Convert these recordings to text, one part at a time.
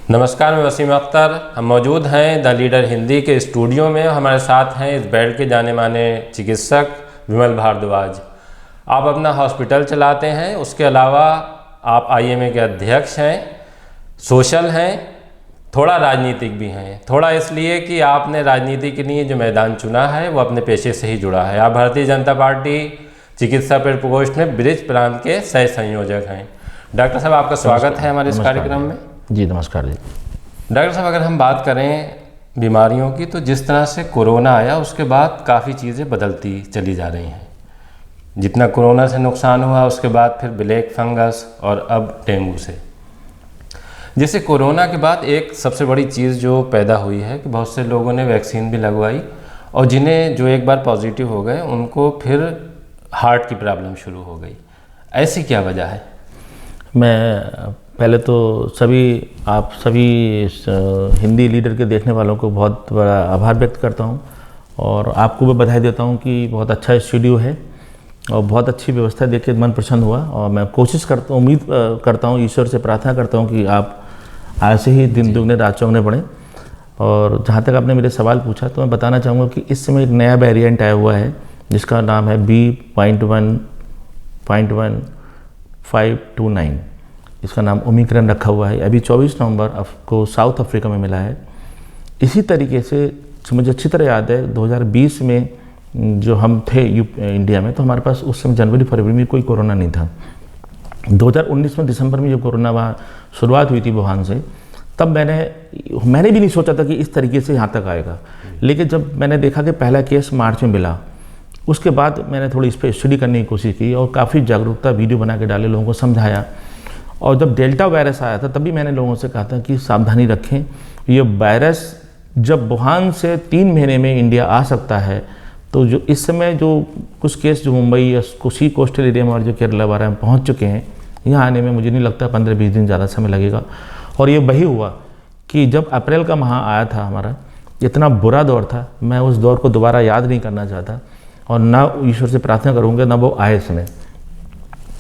नमस्कार, मैं वसीम अख्तर। हम मौजूद हैं द लीडर हिंदी के स्टूडियो में। हमारे साथ हैं इस बेल्ट के जाने माने चिकित्सक विमल भारद्वाज। आप अपना हॉस्पिटल चलाते हैं, उसके अलावा आप आईएमए के अध्यक्ष हैं, सोशल हैं, थोड़ा राजनीतिक भी हैं। थोड़ा इसलिए कि आपने राजनीति के लिए जो मैदान चुना है वो अपने पेशे से ही जुड़ा है। आप भारतीय जनता पार्टी चिकित्सा प्रकोष्ठ में ब्रिज प्रांत के सह संयोजक हैं। डॉक्टर साहब, आपका स्वागत है हमारे इस कार्यक्रम में। जी नमस्कार जी। डॉक्टर साहब, अगर हम बात करें बीमारियों की, तो जिस तरह से कोरोना आया उसके बाद काफ़ी चीज़ें बदलती चली जा रही हैं। जितना कोरोना से नुकसान हुआ उसके बाद फिर ब्लैक फंगस और अब डेंगू से। जैसे कोरोना के बाद एक सबसे बड़ी चीज़ जो पैदा हुई है कि बहुत से लोगों ने वैक्सीन भी लगवाई और जिन्हें जो एक बार पॉजिटिव हो गए उनको फिर हार्ट की प्रॉब्लम शुरू हो गई। ऐसी क्या वजह है? मैं पहले तो आप सभी हिंदी लीडर के देखने वालों को बहुत बड़ा आभार व्यक्त करता हूं और आपको भी बधाई देता हूं कि बहुत अच्छा स्टूडियो है और बहुत अच्छी व्यवस्था देख के मन प्रसन्न हुआ। और मैं कोशिश करता हूँ, उम्मीद करता हूँ, ईश्वर से प्रार्थना करता हूँ कि आप ऐसे ही दिन दुगने रात चौगने बढ़ें। और जहाँ तक आपने मेरे सवाल पूछा तो मैं बताना चाहूँगा कि इस समय एक नया वेरिएंट आया हुआ है जिसका नाम है B.1.1529। इसका नाम ओमिक्रॉन रखा हुआ है। अभी 24 नवंबर को साउथ अफ्रीका में मिला है। इसी तरीके से मुझे अच्छी तरह याद है 2020 में जो हम थे इंडिया में, तो हमारे पास उस समय जनवरी फरवरी में कोई कोरोना नहीं था। 2019 में दिसंबर में जब कोरोना वहाँ शुरुआत हुई थी वुहान से, तब मैंने भी नहीं सोचा था कि इस तरीके से यहाँ तक आएगा। लेकिन जब मैंने देखा कि पहला केस मार्च में मिला, उसके बाद मैंने थोड़ी इस पर स्टडी करने की कोशिश की और काफ़ी जागरूकता वीडियो बना के डाले, लोगों को समझाया। और जब डेल्टा वायरस आया था तभी मैंने लोगों से कहा था कि सावधानी रखें, ये वायरस जब वुहान से 3 महीने में इंडिया आ सकता है, तो जो इस समय जो कुछ केस जो मुंबई या कुछ कोस्टल एरिया में और जो केरला वगैरह में पहुंच चुके हैं, यहाँ आने में मुझे नहीं लगता 15-20 दिन ज़्यादा समय लगेगा। और ये वही हुआ कि जब अप्रैल का माह आया था हमारा, इतना बुरा दौर था, मैं उस दौर को दोबारा याद नहीं करना चाहता और ना ईश्वर से प्रार्थना करूँगा ना वो आए समय।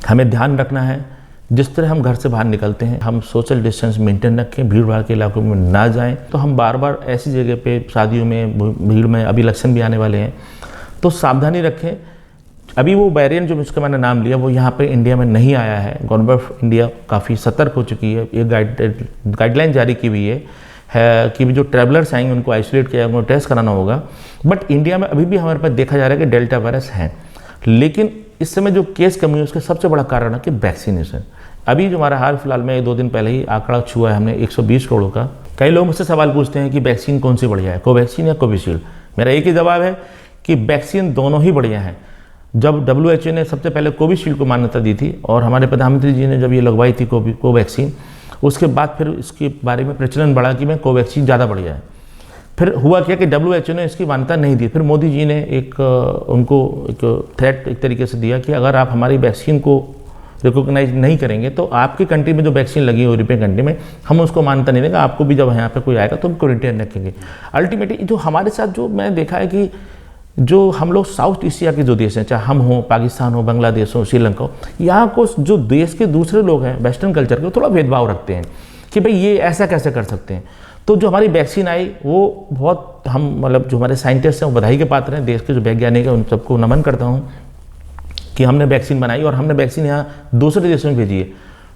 हमें ध्यान रखना है, जिस तरह हम घर से बाहर निकलते हैं हम सोशल डिस्टेंस मेंटेन रखें, भीड़ भाड़ के इलाकों में ना जाएं। तो हम बार बार ऐसी जगह पे, शादियों में, भीड़ में, अभी इलेक्शन भी आने वाले हैं, तो सावधानी रखें। अभी वो वेरिएंट जो इसका मैंने नाम लिया वो यहाँ पे इंडिया में नहीं आया है। गवर्नमेंट ऑफ इंडिया काफ़ी सतर्क हो चुकी है। एक गाइडलाइन जारी की हुई है कि जो ट्रैवलर्स आएंगे उनको आइसोलेट किया, उनको टेस्ट कराना होगा। बट इंडिया में अभी भी हमारे पास देखा जा रहा है कि डेल्टा वायरस है। लेकिन इस समय जो केस कमी है उसका सबसे बड़ा कारण है कि वैक्सीनेशन। अभी जो हमारा हाल फिलहाल में 2 दिन पहले ही आंकड़ा छुआ है हमने 120 करोड़ का। कई लोग मुझसे सवाल पूछते हैं कि वैक्सीन कौन सी बढ़िया है, कोवैक्सीन या कोविशील्ड। मेरा एक ही जवाब है कि वैक्सीन दोनों ही बढ़िया हैं। जब WHO ने सबसे पहले कोविशील्ड को मान्यता दी थी और हमारे प्रधानमंत्री जी ने जब ये लगवाई थी कोवैक्सीन, उसके बाद फिर इसके बारे में प्रचलन बढ़ा कि मैं कोवैक्सीन ज़्यादा बढ़िया है। फिर हुआ क्या कि WHO ने इसकी मान्यता नहीं दी। फिर मोदी जी ने उनको एक थ्रेट एक तरीके से दिया कि अगर आप हमारी वैक्सीन को रिकॉग्नाइज नहीं करेंगे तो आपकी कंट्री में जो वैक्सीन लगी है यूरोपियन कंट्री में, हम उसको मान्यता नहीं देंगे। आपको भी जब यहाँ पे कोई आएगा तो हम क्वारंटाइन रखेंगे। अल्टीमेटली जो हमारे साथ जो मैंने देखा है कि जो हम लोग साउथ एशिया के जो देश हैं, चाहे हम हो, पाकिस्तान हो, बांग्लादेश हो, श्रीलंका हो, यहाँ को जो देश के दूसरे लोग हैं वेस्टर्न कल्चर के, थोड़ा भेदभाव रखते हैं कि भाई ये ऐसा कैसे कर सकते हैं। तो जो हमारी वैक्सीन आई वो बहुत, हम मतलब जो हमारे साइंटिस्ट हैं वो बधाई के पात्र हैं। देश के जो वैज्ञानिक हैं उन सबको नमन करता हूँ कि हमने वैक्सीन बनाई और हमने वैक्सीन यहाँ दूसरे देशों में भेजी है।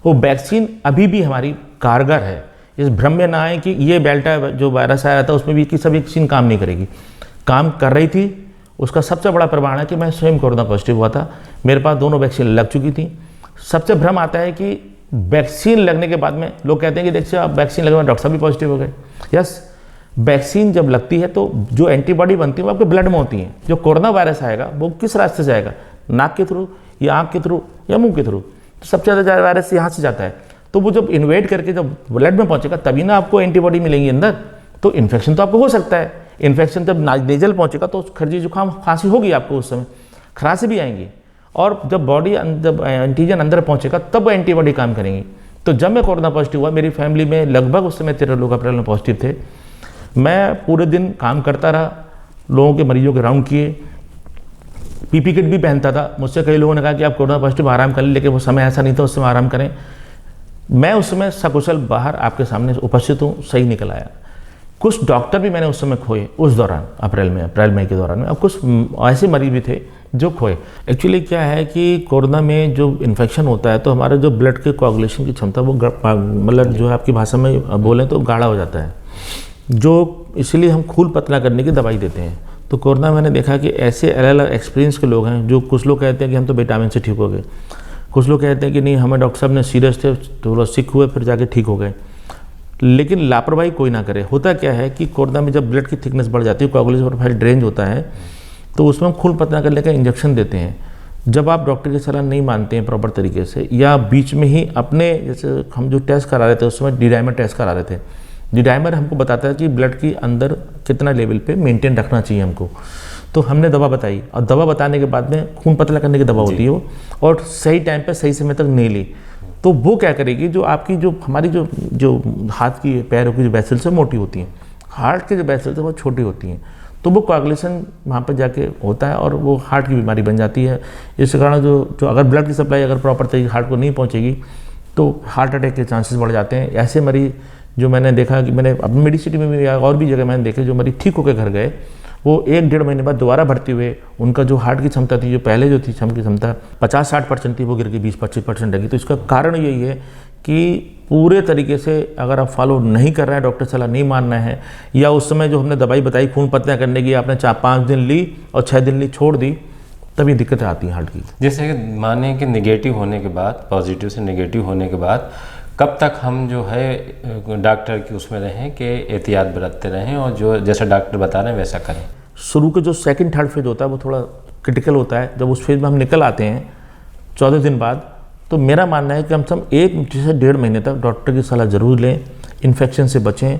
वो वैक्सीन अभी भी हमारी कारगर है। इस भ्रम में ना आए कि ये डेल्टा जो वायरस आया था उसमें भी कि सब वैक्सीन काम नहीं करेगी। काम कर रही थी। उसका सबसे बड़ा प्रमाण है कि मैं स्वयं कोरोना पॉजिटिव हुआ था, मेरे पास दोनों वैक्सीन लग चुकी थी। सबसे भ्रम आता है कि वैक्सीन लगने के बाद में लोग कहते हैं कि देखिए आप वैक्सीन लगने में डॉक्टर साहब भी पॉजिटिव हो गए। यस, वैक्सीन जब लगती है तो जो एंटीबॉडी बनती है वो आपके ब्लड में होती है। जो कोरोना वायरस आएगा वो किस रास्ते से आएगा, नाक के थ्रू या आँख के थ्रू या मुंह के थ्रू, तो सबसे ज़्यादा वायरस यहाँ से जाता है। तो वो जब इन्वेड करके जब ब्लड में पहुँचेगा तभी ना आपको एंटीबॉडी मिलेंगी अंदर। तो इन्फेक्शन तो आपको हो सकता है। इन्फेक्शन जब नेजल पहुँचेगा तो खर्जी जुकाम खांसी होगी आपको, उस समय खराशी भी आएंगी। और जब जब एंटीजन अंदर पहुँचेगा तब एंटीबॉडी काम करेंगी। तो जब मैं कोरोना पॉजिटिव हुआ, मेरी फैमिली में लगभग उस समय 13 लोग अप्रैल में पॉजिटिव थे। मैं पूरे दिन काम करता रहा, लोगों के मरीजों के राउंड किए, पीपी किट भी पहनता था। मुझसे कई लोगों ने कहा कि आप कोरोना पॉजिटिव आराम कर लें, लेकिन वो समय ऐसा नहीं था उस समय आराम करें। मैं उस समय सकुशल बाहर आपके सामने उपस्थित हूँ, सही निकल आया। कुछ डॉक्टर भी मैंने उस समय खोए उस दौरान, अप्रैल मई के दौरान में। अब कुछ ऐसे मरीज भी थे जो खोए। एक्चुअली क्या है कि कोरोना में जो इन्फेक्शन होता है तो हमारा जो ब्लड के कोआगुलेशन की क्षमता वो मतलब जो है आपकी भाषा में बोलें तो गाढ़ा हो जाता है, जो इसलिए हम खून पतला करने की दवाई देते हैं। तो कोरोना में मैंने देखा कि ऐसे अलग अलग एक्सपीरियंस के लोग हैं, जो कुछ लोग कहते हैं कि हम तो विटामिन से ठीक हो गए, कुछ लोग कहते हैं कि नहीं हमें डॉक्टर साहब ने सीरियस थे थोड़ा सिक हुए फिर जाके ठीक हो गए। लेकिन लापरवाही कोई ना करे। होता क्या है कि कोरोना में जब ब्लड की थिकनेस बढ़ जाती है, कोआगुलेशन प्रोफाइल ड्रेन होता है, तो उसमें हम खून पतला करने का इंजेक्शन देते हैं। जब आप डॉक्टर की सलाह नहीं मानते हैं प्रॉपर तरीके से, या बीच में ही अपने, जैसे हम जो टेस्ट करा रहे थे उसमें डी-डाइमर टेस्ट करा रहे थे, डी-डाइमर हमको बताता है कि ब्लड की अंदर कितना लेवल पे मेंटेन रखना चाहिए हमको। तो हमने दवा बताई और दवा बताने के बाद में खून पतला करने की दवा होती है वो, और सही टाइम पे सही समय तक नहीं ली तो वो क्या करेगी, जो आपकी जो हमारी जो हाथ की पैरों की जो वेसल्स है मोटी होती हैं, हार्ट की जो वेसल्स है वो छोटी होती हैं, तो वो कोआगुलेशन वहाँ पर जाके होता है और वो हार्ट की बीमारी बन जाती है। इस कारण जो अगर ब्लड की सप्लाई अगर प्रॉपर तरीके हार्ट को नहीं पहुँचेगी तो हार्ट अटैक के चांसेस बढ़ जाते हैं। ऐसे मरीज जो मैंने देखा कि मैंने अपनी मेडिसिटी में भी या और भी जगह मैंने देखे, जो मरीज ठीक होकर घर गए वो 1-1.5 महीने बाद दोबारा भर्ती हुए, उनका जो हार्ट की क्षमता थी, जो पहले जो थी की क्षमता 50-60% थी, वो गिर के 20-25% रही। तो इसका कारण यही है कि पूरे तरीके से अगर आप फॉलो नहीं कर रहे हैं, डॉक्टर सलाह नहीं मान रहे हैं, या उस समय जो हमने दवाई बताई खून पतला करने की आपने 4-5 दिन ली और 6 दिन ली छोड़ दी, तभी दिक्कतें आती हैं हार्ट की। जैसे कि माने कि नेगेटिव होने के बाद, पॉजिटिव से नेगेटिव होने के बाद कब तक हम जो है डॉक्टर की उसमें रहें कि एहतियात बरतते रहें और जो जैसा डॉक्टर बता रहे हैं वैसा करें? शुरू के जो सेकंड थर्ड फेज होता है वो थोड़ा क्रिटिकल होता है। जब उस फेज में हम निकल आते हैं 14 दिन बाद, तो मेरा मानना है कि कम से कम 1 से 1.5 महीने तक डॉक्टर की सलाह ज़रूर लें। इन्फेक्शन से बचें,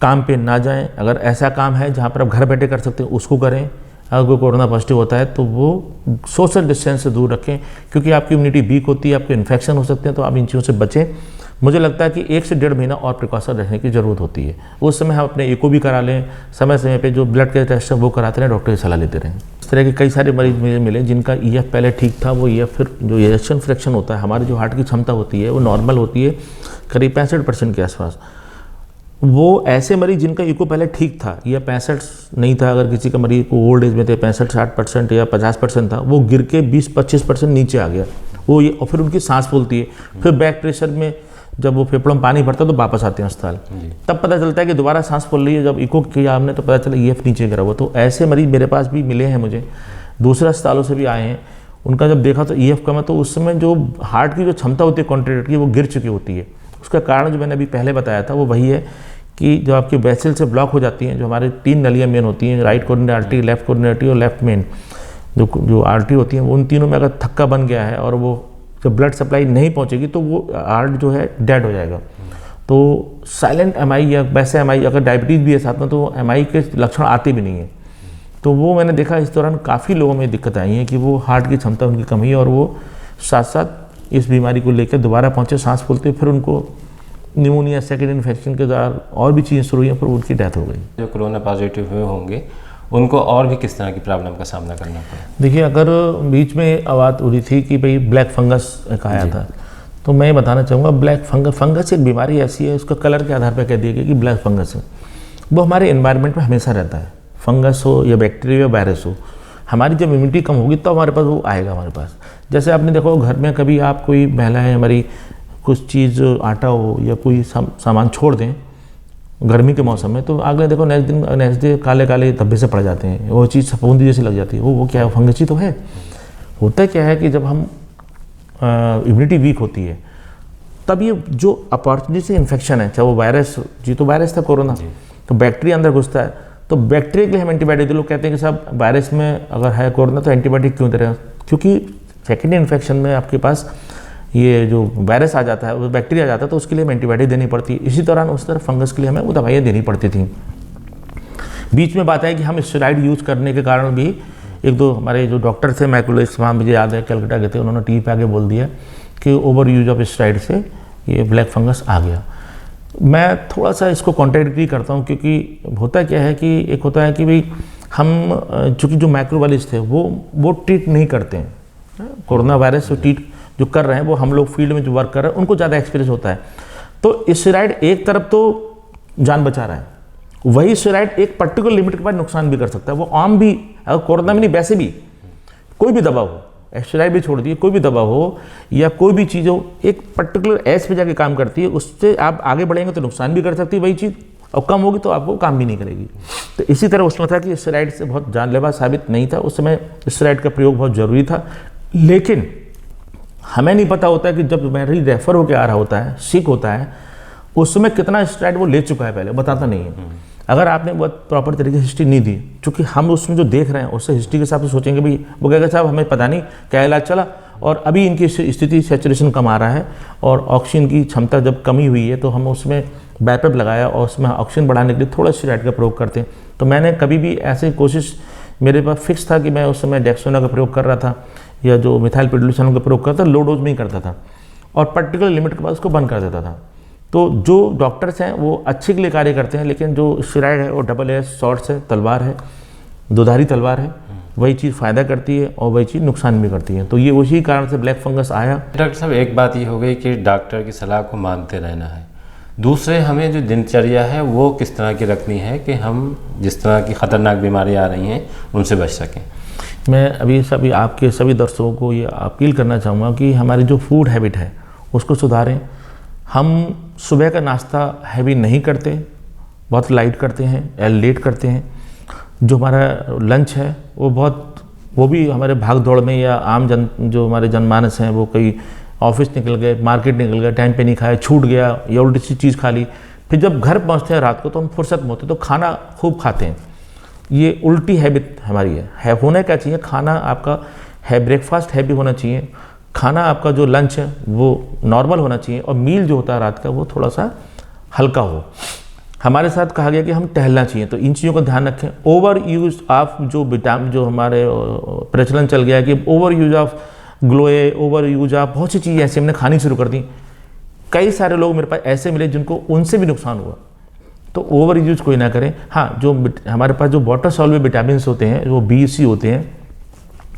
काम पे ना जाएं। अगर ऐसा काम है जहाँ पर आप घर बैठे कर सकते हैं उसको करें। अगर कोई कोरोना पॉजिटिव होता है तो वो सोशल डिस्टेंस से दूर रखें, क्योंकि आपकी इम्यूनिटी वीक होती है, आपके इन्फेक्शन हो सकते हैं, तो आप इन चीज़ों से बचें। मुझे लगता है कि 1 से 1.5 महीना और प्रिकॉशन रखने की ज़रूरत होती है। उस समय हम अपने एको भी करा लें, समय समय पे जो ब्लड के टेस्ट है वो कराते रहें, डॉक्टर की सलाह लेते रहें। इस तरह के कई सारे मरीज मुझे मिले जिनका EF पहले ठीक था, वो EF फिर जो इजेक्शन फ्रैक्शन होता है, हमारी जो हार्ट की क्षमता होती है वो नॉर्मल होती है करीब 65% के आसपास। वो ऐसे मरीज जिनका इको पहले ठीक था, या 65 नहीं था, अगर किसी का मरीज को ओल्ड एज में थे 65-60% या 50% था, वो गिर के 20-25% नीचे आ गया वो, ये और फिर उनकी सांस फूलती है। फिर बैक प्रेशर में जब वो फेफड़ों में पानी भरता है तो वापस आते हैं अस्पताल, तब पता चलता है कि दोबारा सांस फूल रही है। जब इको किया हमने तो पता चला EF नीचे गिरा हुआ। तो ऐसे मरीज मेरे पास भी मिले हैं, मुझे दूसरे अस्पतालों से भी आए हैं। उनका जब देखा तो EF कम है, तो उस समय जो हार्ट की जो क्षमता होती है कॉन्ट्रैक्ट की, वो गिर चुकी होती है। उसका कारण जो मैंने अभी पहले बताया था वो वही है कि जो आपकी वेसल से ब्लॉक हो जाती हैं, जो हमारे 3 नलियाँ मेन होती हैं, right coronary artery, left coronary artery और लेफ्ट मेन जो आर्टरी होती हैं, उन तीनों में अगर थक्का बन गया है और वो जब ब्लड सप्लाई नहीं पहुंचेगी तो वो हार्ट जो है डेड हो जाएगा। तो साइलेंट MI या वैसे MI, अगर डायबिटीज़ भी है साथ में, तो MI के लक्षण आते भी नहीं हैं। तो वो मैंने देखा इस दौरान काफ़ी लोगों में दिक्कत आई है कि वो हार्ट की क्षमता उनकी कम है और वो साथ साथ इस बीमारी को लेकर दोबारा पहुँचे, सांस फूलते, फिर उनको निमोनिया सेकेंड इन्फेक्शन के दौरान और भी चीज़ें शुरू हुई हैं, पर उनकी डेथ हो गई। जो कोरोना पॉजिटिव हुए होंगे उनको और भी किस तरह की प्रॉब्लम का सामना करना पड़ा? देखिए, अगर बीच में आवाज़ हो रही थी कि भाई ब्लैक फंगस आया था, तो मैं बताना चाहूँगा ब्लैक फंगस एक बीमारी ऐसी है, उसका कलर के आधार पर कह दिया गया कि ब्लैक फंगस है। वो हमारे एनवायरनमेंट में हमेशा रहता है, फंगस हो या बैक्टीरिया या वायरस हो। हमारी जब इम्यूनिटी कम होगी तो हमारे पास वो आएगा हमारे पास। जैसे आपने देखो घर में कभी आप कोई महिला है हमारी, कुछ चीज़ आटा हो या कोई सामान छोड़ दें गर्मी के मौसम में, तो अगले देखो नेक्स्ट डे काले काले धब्बे से पड़ जाते हैं, वो चीज़ फफूंदी जैसी लग जाती है। वो क्या है, फंगस ही तो है। होता क्या है कि जब हम इम्यूनिटी वीक होती है तब ये जो अपॉर्चुनिटी से इन्फेक्शन है, चाहे वो वायरस, जी तो वायरस था कोरोना, तो बैक्टीरिया अंदर घुसता है, तो बैक्टीरिया के लिए हम एंटीबायोटिक, लोग कहते हैं कि साहब वायरस में अगर है कोरोना तो एंटीबायोटिक क्यों दे रहे हैं, क्योंकि सेकेंडरी इन्फेक्शन में आपके पास ये जो वायरस आ जाता है, वो बैक्टीरिया आ जाता है, तो उसके लिए हमें एंटीबायोटिक देनी पड़ती है। इसी दौरान उस तरह फंगस के लिए हमें वो दवाइयाँ देनी पड़ती थी। बीच में बात है कि हम स्टेरॉइड यूज़ करने के कारण भी 1-2 हमारे जो डॉक्टर थे, मैकुलरिस्ट, वहाँ मुझे याद है कलकत्ता के थे, उन्होंने टीवी पे आके बोल दिया कि ओवर यूज ऑफ स्टेरॉइड से ये ब्लैक फंगस आ गया। मैं थोड़ा सा इसको कॉन्ट्रडिक्ट करता हूँ, क्योंकि होता क्या है कि एक होता है कि भाई हम चूँकि जो माइक्रोबायोलॉजिस्ट थे वो ट्रीट नहीं करते हैं कोरोना वायरस, ट्रीट जो कर रहे हैं, वो हम लोग फील्ड में जो वर्क कर रहे हैं उनको ज़्यादा एक्सपीरियंस होता है। तो स्टेरॉइड एक तरफ तो जान बचा रहा है, वही स्टेरॉइड एक पर्टिकुलर लिमिट के बाद नुकसान भी कर सकता है। वो आम भी, अगर कोरोना में नहीं, वैसे भी कोई भी दवा हो, स्टेरॉइड भी छोड़ दिए, कोई भी दवा हो या कोई भी चीज़ हो, एक पर्टिकुलर एज पे जाके काम करती है। उससे आप आगे बढ़ेंगे तो नुकसान भी कर सकती है वही चीज़, और कम होगी तो आपको काम भी नहीं करेगी। तो इसी तरह उसमें था कि स्टेरॉइड से बहुत जानलेवा साबित नहीं था, उस समय स्टेरॉइड का प्रयोग बहुत ज़रूरी था। लेकिन हमें नहीं पता होता है कि जब मरीज रेफर होकर आ रहा होता है, सिक होता है, उस समय कितना स्टेरॉइड वो ले चुका है पहले बताता नहीं है। अगर आपने बहुत प्रॉपर तरीके से हिस्ट्री नहीं दी, चूँकि हम उसमें जो देख रहे हैं उससे हिस्ट्री के हिसाब से सोचेंगे भाई वो कहेगा साहब हमें पता नहीं क्या इलाज चला, और अभी इनकी स्थिति सैचुरेशन कम आ रहा है और ऑक्सीजन की क्षमता जब कमी हुई है तो हम उसमें बैकअप लगाया और उसमें ऑक्सीजन बढ़ाने के लिए थोड़ा स्टेरॉइड का प्रयोग करते हैं। तो मैंने कभी भी ऐसी कोशिश, मेरे पास फिक्स था कि मैं उस समय डेक्सोना का प्रयोग कर रहा था या जो मिथाइल पिडोलिसानोल का प्रयोग करता, लो डोज में ही करता था और पर्टिकुलर लिमिट के बाद उसको बंद कर देता था। तो जो डॉक्टर्स हैं वो अच्छे के लिए कार्य करते हैं, लेकिन जो स्टेरॉइड है वो डबल एज शॉर्ट्स है, तलवार है, दोधारी तलवार है, वही चीज़ फ़ायदा करती है और वही चीज़ नुकसान भी करती है। तो ये उसी कारण से ब्लैक फंगस आया। डॉक्टर साहब, एक बात ये हो गई कि डॉक्टर की सलाह को मानते रहना है, दूसरे हमें जो दिनचर्या है वो किस तरह की रखनी है कि हम जिस तरह की ख़तरनाक बीमारियाँ आ रही हैं उनसे बच सकें। मैं अभी आपके सभी दर्शकों को ये अपील करना चाहूँगा कि हमारी जो फूड हैबिट है उसको सुधारें। हम सुबह का नाश्ता हैवी नहीं करते, बहुत लाइट करते हैं या लेट करते हैं। जो हमारा लंच है वो भी हमारे भाग दौड़ में या जो हमारे जनमानस हैं वो कई ऑफिस निकल गए, मार्केट निकल गए, टाइम पे नहीं खाए, छूट गया या उल्टी सी चीज़ खा ली, फिर जब घर पहुंचते हैं रात को तो हम फुर्सत में होते हैं तो खाना खूब खाते हैं। ये उल्टी हैबिट हमारी है। होना क्या चाहिए, खाना आपका है ब्रेकफास्ट हैवी होना चाहिए, खाना आपका जो लंच है वो नॉर्मल होना चाहिए और मील जो होता है रात का वो थोड़ा सा हल्का हो। हमारे साथ कहा गया कि हम टहलना चाहिए, तो इन चीज़ों का ध्यान रखें। ओवर यूज ऑफ जो हमारे प्रचलन चल गया है कि ओवर यूज ऑफ ग्लोए, ओवर यूज ऑफ बहुत सी चीज़ें ऐसी हमने खानी शुरू कर दी। कई सारे लोग मेरे पास ऐसे मिले जिनको उनसे भी नुकसान हुआ। तो ओवर यूज कोई ना करें। हाँ, जो हमारे पास जो वाटर सॉल्युबल विटामिन होते हैं, जो BC होते हैं,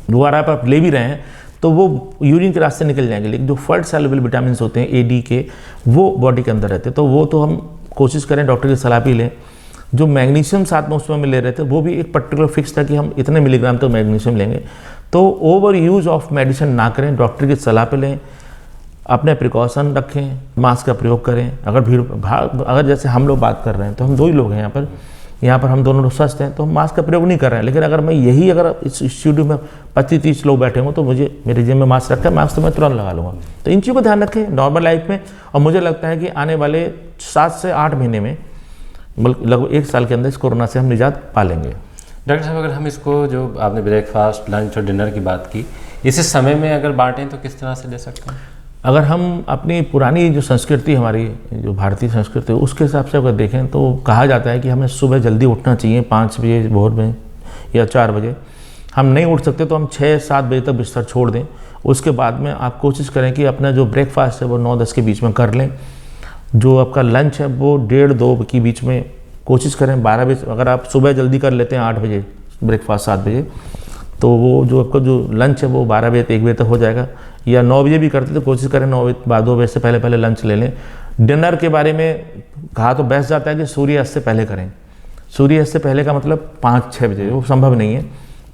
वो अगर आप ले भी रहे हैं तो वो यूरिन के रास्ते निकल जाएंगे, लेकिन जो फर्ट सॉल्युबल विटामिन होते हैं AD के, वो बॉडी के अंदर रहते हैं। तो वो तो हम कोशिश करें डॉक्टर की सलाह भी लें। जो मैग्नीशियम साथ में उसमें ले रहे थे वो भी एक पर्टिकुलर फिक्स था कि हम इतने मिलीग्राम तक मैग्नीशियम लेंगे। तो ओवर यूज ऑफ मेडिसिन ना करें, डॉक्टर की सलाह पे लें, अपने प्रिकॉशन रखें, मास्क का प्रयोग करें। अगर जैसे हम लोग बात कर रहे हैं तो हम 2 ही लोग हैं यहाँ पर हम दोनों लोग स्वस्थ हैं तो हम मास्क का प्रयोग नहीं कर रहे हैं। लेकिन अगर मैं अगर इस स्टूडियो में 25-30 लोग बैठे हों तो मेरे जेब में मास्क रखा है, मास्क तो मैं तुरंत लगा लूँगा। तो इन चीज़ों को ध्यान रखें नॉर्मल लाइफ में। और मुझे लगता है कि आने वाले 7 से 8 महीने में, लगभग 1 साल के अंदर इस कोरोना से हम निजात पा लेंगे। डॉक्टर साहब, अगर हम इसको, जो आपने ब्रेकफास्ट, लंच और डिनर की बात की, इसे समय में अगर बांटें तो किस तरह से ले सकते हैं? अगर हम अपनी पुरानी जो संस्कृति, हमारी जो भारतीय संस्कृति है उसके हिसाब से अगर देखें तो कहा जाता है कि हमें सुबह जल्दी उठना चाहिए, 5 बजे भोर में या 4 बजे। हम नहीं उठ सकते तो हम 6-7 बजे तक बिस्तर छोड़ दें। उसके बाद में आप कोशिश करें कि अपना जो ब्रेकफास्ट है वो 9-10 के बीच में कर लें। जो आपका लंच है वो 1:30-2 के बीच में कोशिश करें। 12 बजे अगर आप सुबह जल्दी कर लेते हैं, 8 बजे ब्रेकफास्ट, 7 बजे, तो वो जो आपका जो लंच है वो 12 बजे 1 बजे तक हो जाएगा। या 9 बजे भी करते तो कोशिश करें 2 बजे से पहले लंच ले लें। डिनर के बारे में कहा तो बेस्ट जाता है कि सूर्यास्त से पहले करें। सूर्यास्त से पहले का मतलब 5-6 बजे, वो संभव नहीं है।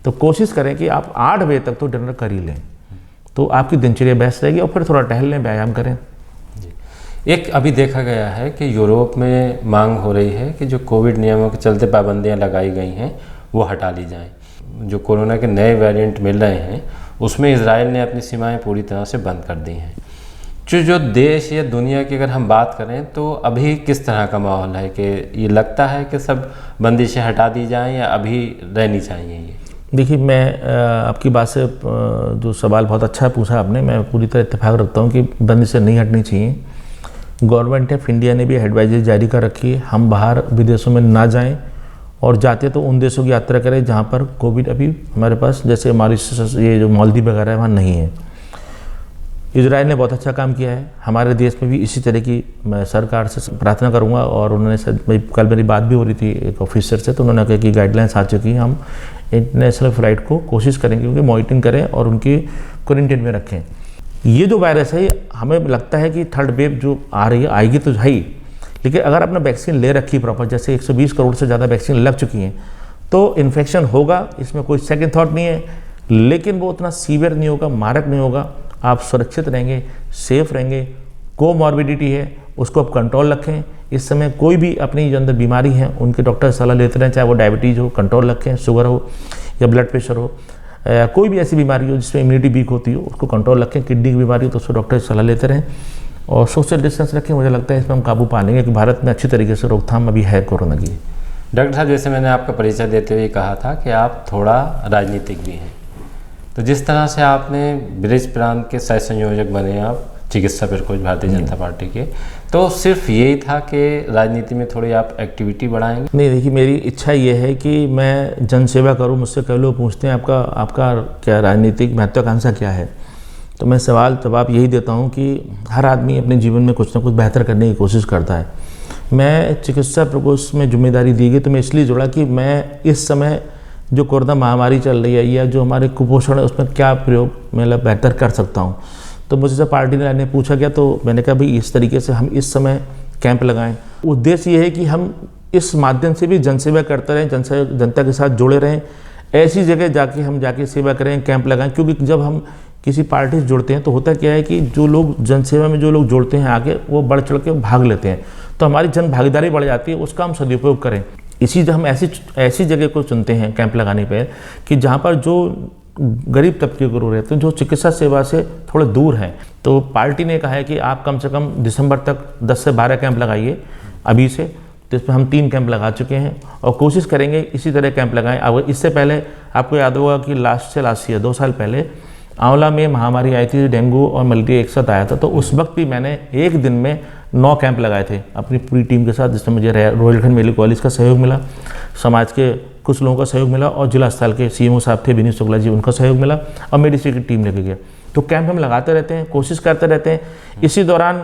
तो कोशिश करें कि आप 8 बजे तक तो डिनर कर ही लें, तो आपकी दिनचर्या बेस्ट रहेगी। और फिर थोड़ा टहल लें, व्यायाम करें। एक अभी देखा गया है कि यूरोप में मांग हो रही है कि जो कोविड नियमों के चलते पाबंदियां लगाई गई हैं वो हटा ली जाएं। जो कोरोना के नए वेरिएंट मिल रहे हैं उसमें इजराइल ने अपनी सीमाएं पूरी तरह से बंद कर दी हैं। जो देश या दुनिया की अगर हम बात करें तो अभी किस तरह का माहौल है कि ये लगता है कि सब बंदिशें हटा दी जाएं या अभी रहनी चाहिए? ये देखिए, मैं आपकी बात से जो सवाल बहुत अच्छा पूछा आपने, मैं पूरी तरह इत्तेफाक रखता हूँ कि बंदिशें नहीं हटनी चाहिए। गवर्नमेंट ऑफ इंडिया ने भी एडवाइजरी जारी कर रखी है, हम बाहर विदेशों में ना जाएं और जाते तो उन देशों की यात्रा करें जहाँ पर कोविड अभी हमारे पास, जैसे मॉरिशस, ये जो मालदीव वगैरह है, वहाँ नहीं है। इजराइल ने बहुत अच्छा काम किया है। हमारे देश में भी इसी तरह की मैं सरकार से प्रार्थना करूंगा। और उन्होंने कल मेरी बात भी हो रही थी एक ऑफिसर से, तो उन्होंने कहा कि गाइडलाइंस आ चुकी हैं, हम इंटरनेशनल फ़्लाइट को कोशिश करेंगे क्योंकि मॉनिटरिंग करें और उनकी क्वारंटीन में रखें। ये जो वायरस है हमें लगता है कि थर्ड वेव जो आ रही है आएगी तो है ही, लेकिन अगर आपने वैक्सीन ले रखी प्रॉपर, जैसे 120 करोड़ से ज़्यादा वैक्सीन लग चुकी हैं, तो इन्फेक्शन होगा, इसमें कोई सेकंड थॉट नहीं है, लेकिन वो उतना सीवियर नहीं होगा, मारक नहीं होगा। आप सुरक्षित रहेंगे, सेफ रहेंगे। कोमॉर्बिडिटी है उसको आप कंट्रोल रखें। इस समय कोई भी अपनी जो अंदर बीमारी है उनके डॉक्टर से सलाह लेते रहें, चाहे वो डायबिटीज़ हो, कंट्रोल रखें, शुगर हो या ब्लड प्रेशर हो, कोई भी ऐसी बीमारी हो जिसमें इम्यूनिटी वीक होती हो उसको कंट्रोल रखें। किडनी की बीमारी हो तो उसको डॉक्टर से सलाह लेते रहें और सोशल डिस्टेंस रखें। मुझे लगता है इसमें हम काबू पा लेंगे कि भारत में अच्छी तरीके से रोकथाम अभी है कोरोना की। डॉक्टर साहब, जैसे मैंने आपका परिचय देते हुए कहा था कि आप थोड़ा राजनीतिक भी हैं, तो जिस तरह से आपने ब्रिज प्रांत के सह संयोजक बने, आप चिकित्सा प्रकोष्ठ भारतीय जनता पार्टी के, तो सिर्फ यही था कि राजनीति में थोड़ी आप एक्टिविटी बढ़ाएंगे? नहीं, देखिए मेरी इच्छा ये है कि मैं जनसेवा करूं। मुझसे कई लोग पूछते हैं आपका क्या राजनीतिक महत्वाकांक्षा क्या है, तो मैं सवाल जवाब यही देता हूं कि हर आदमी अपने जीवन में कुछ ना कुछ बेहतर करने की कोशिश करता है। मैं चिकित्सा प्रकोष्ठ में जिम्मेदारी दी गई तो मैं इसलिए जुड़ा कि मैं इस समय जो कोरोना महामारी चल रही है या जो हमारे कुपोषण है उसमें क्या प्रयोग मतलब बेहतर कर सकता हूँ। तो मुझसे पार्टी ने पूछा गया तो मैंने कहा भाई इस तरीके से हम इस समय कैंप लगाएं। उद्देश्य ये है कि हम इस माध्यम से भी जनसेवा करते रहें, जनता के साथ जुड़े रहें, ऐसी जगह जाके सेवा करें, कैंप लगाएं। क्योंकि जब हम किसी पार्टी से जुड़ते हैं तो होता क्या है कि जो लोग जनसेवा में जो लोग जुड़ते हैं आगे, वो बढ़ चढ़ के भाग लेते हैं, तो हमारी जन भागीदारी बढ़ जाती है, उसका हम सदुपयोग करें। इसी हम ऐसी जगह को चुनते हैं कैंप लगाने पे कि जहाँ पर जो गरीब तबके के लोग रहते हैं, जो चिकित्सा सेवा से थोड़े दूर हैं। तो पार्टी ने कहा है कि आप कम से कम दिसंबर तक 10 से 12 कैंप लगाइए अभी से। तो इसमें हम 3 कैंप लगा चुके हैं और कोशिश करेंगे इसी तरह कैंप लगाएं। अब इससे पहले आपको याद होगा कि लास्ट ईयर 2 साल पहले आंवला में महामारी आई थी, डेंगू और मलेरिया एक साथ आया था, तो उस वक्त भी मैंने एक दिन में 9 कैंप लगाए थे अपनी पूरी टीम के साथ, जिसमें मुझे रोहिलखंड मेडिकल कॉलेज का सहयोग मिला, समाज के कुछ लोगों का सहयोग मिला और जिला अस्पताल के सीएमओ साहब थे विनीत शुक्ला जी, उनका सहयोग मिला और मेडिसिन की टीम लेके गया। तो कैंप हम लगाते रहते हैं, कोशिश करते रहते हैं, इसी दौरान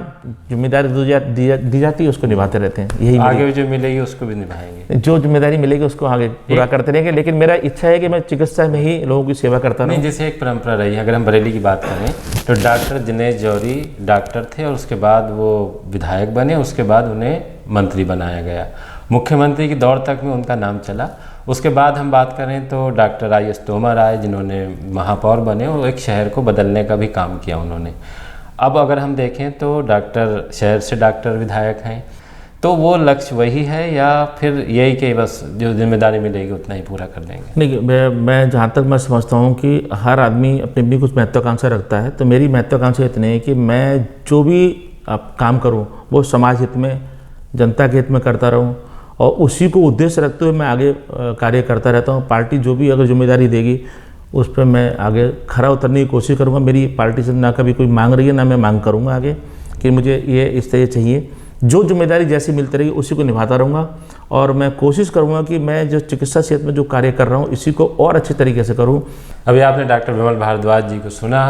जिम्मेदारी दी जाती है उसको निभाते रहते हैं। यही आगे जो मिलेगी उसको भी निभाएंगे, जो जिम्मेदारी मिलेगी उसको आगे पूरा करते रहेंगे। लेकिन मेरा इच्छा है कि मैं चिकित्सा में ही लोगों की सेवा करता रहूं। जैसे एक परंपरा रही है, अगर हम बरेली की बात करें तो डॉक्टर दिनेश जौहरी डॉक्टर थे और उसके बाद वो विधायक बने, उसके बाद उन्हें मंत्री बनाया गया, मुख्यमंत्री की दौर तक में उनका नाम चला। उसके बाद हम बात करें तो डॉक्टर IS तोमर आए, जिन्होंने महापौर बने और एक शहर को बदलने का भी काम किया उन्होंने। अब अगर हम देखें तो डॉक्टर शहर से डॉक्टर विधायक हैं, तो वो लक्ष्य वही है या फिर यही कि बस जो जिम्मेदारी मिलेगी उतना ही पूरा कर देंगे? नहीं, मैं जहाँ तक मैं समझता हूँ कि हर आदमी अपनी अपनी कुछ महत्वाकांक्षा रखता है। तो मेरी महत्वाकांक्षा इतनी है कि मैं जो भी काम करूँ वो समाज हित में, जनता के हित में करता रहूँ और उसी को उद्देश्य रखते हुए मैं आगे कार्य करता रहता हूँ। पार्टी जो भी अगर जिम्मेदारी देगी उस पर मैं आगे खरा उतरने की कोशिश करूँगा। मेरी पार्टी से ना कभी कोई मांग रही है ना मैं मांग करूँगा आगे कि मुझे ये इस तरह चाहिए। जो जिम्मेदारी जैसी मिलती रहेगी उसी को निभाता रहूँगा और मैं कोशिश करूँगा कि मैं जो चिकित्सा क्षेत्र में जो कार्य कर रहा हूँ इसी को और अच्छे तरीके से करूँ। अभी आपने डॉक्टर विमल भारद्वाज जी को सुना,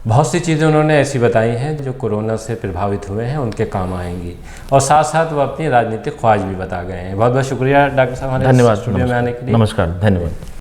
बहुत सी चीज़ें उन्होंने ऐसी बताई हैं जो कोरोना से प्रभावित हुए हैं उनके काम आएंगी, और साथ साथ वो अपनी राजनीतिक ख्वाहिश भी बता गए हैं। बहुत बहुत शुक्रिया डॉक्टर साहब, धन्यवाद स्टूडियो में आने के लिए। नमस्कार, धन्यवाद।